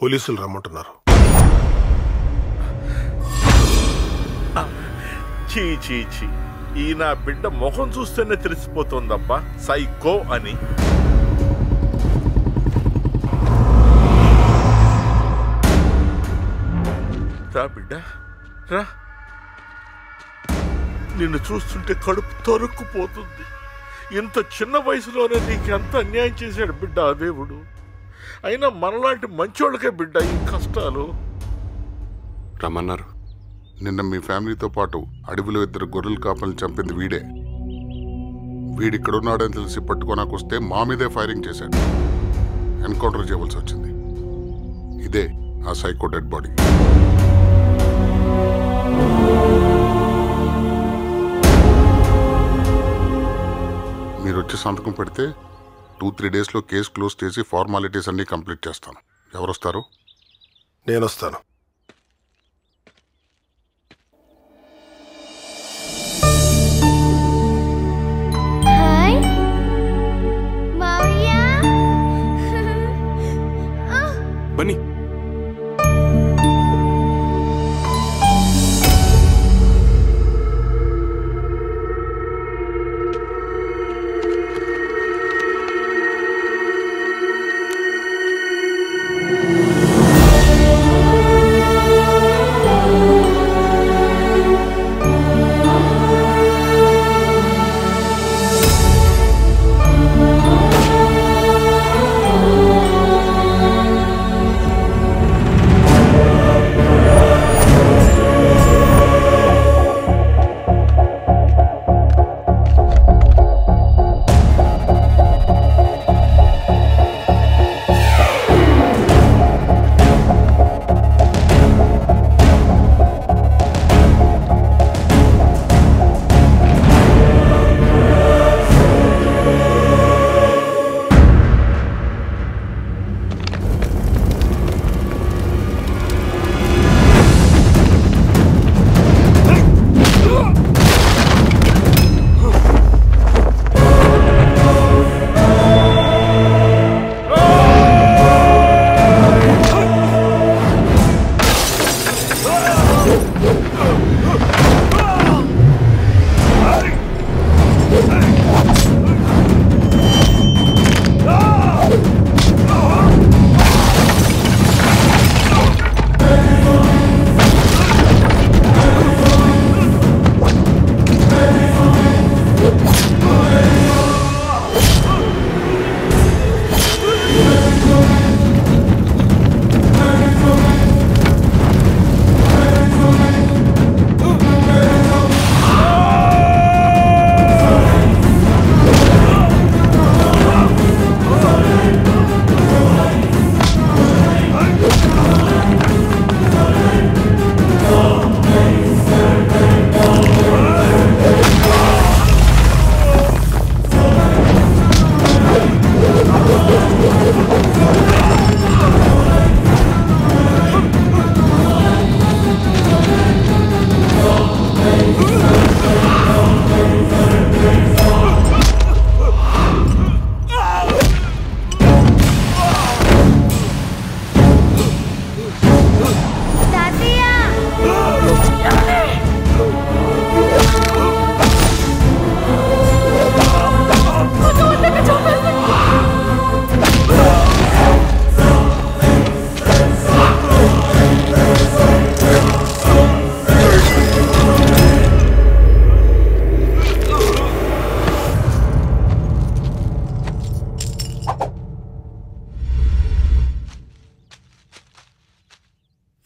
పోలీసులు రమ్మంటున్నారు. చీ చీ చీ, ఈ నా బిడ్డ ముఖం చూస్తేనే తెలిసిపోతుందబ్బా సైకో అని. రా బిడ్డ రా, నిన్ను చూస్తుంటే కడుపు తరుక్కుపోతుంది. ఇంత చిన్న వయసులోనే నీకు ఎంత అన్యాయం చేశాడు బిడ్డ ఆ దేవుడు. అయినా మనలాంటి మంచోళ్ళకే బిడ్డ ఈ కష్టాలు. రమ్మన్నారు. నిన్న మీ ఫ్యామిలీతో పాటు అడవిలో 2 గొర్రెల కాపల్ని చంపింది వీడే. వీడిక్కడున్నాడని తెలిసి పట్టుకోనాకొస్తే మా మీదే ఫైరింగ్ చేశాడు. ఎన్కౌంటర్ చేయవలసి వచ్చింది. ఇదే ఆ సైకో డెడ్ బాడీ. మీరు వచ్చి సంతకం పెడితే 2-3 డేస్లో కేసు క్లోజ్ చేసి ఫార్మాలిటీస్ అన్నీ కంప్లీట్ చేస్తాను. ఎవరు వస్తారు? నేను వస్తాను. బన్నీ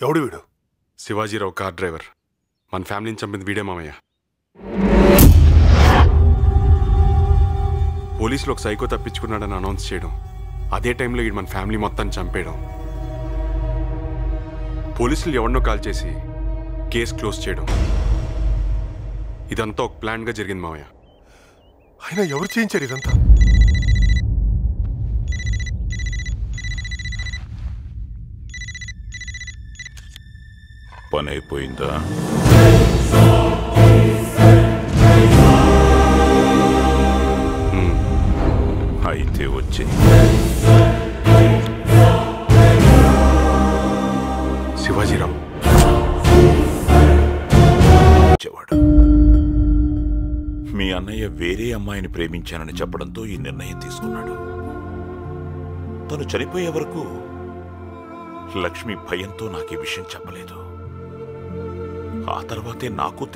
ఎవడు వీడు? Shivaji Rao car driver. మన ఫ్యామిలీని చంపింది వీడే మామయ్య. పోలీసులు ఒక సైకో తప్పించుకున్నాడని అనౌన్స్ చేయడం, అదే టైంలో వీడు మన ఫ్యామిలీ మొత్తాన్ని చంపేయడం, పోలీసులు ఎవరినో కాల్ చేసి కేసు క్లోజ్ చేయడం, ఇదంతా ఒక ప్లాన్గా జరిగింది మామయ్య. అయినా ఎవరు చేయించారు ఇదంతా? పని అయిపోయిందా? అయితే వచ్చి బాజీరావు. వచ్చేవాడు. మీ అన్నయ్య వేరే అమ్మాయిని ప్రేమించానని చెప్పడంతో ఈ నిర్ణయం తీసుకున్నాడు. తను చనిపోయే వరకు లక్ష్మి భయంతో నాకు ఈ విషయం చెప్పలేదు. ఆ తర్వాతే నాకు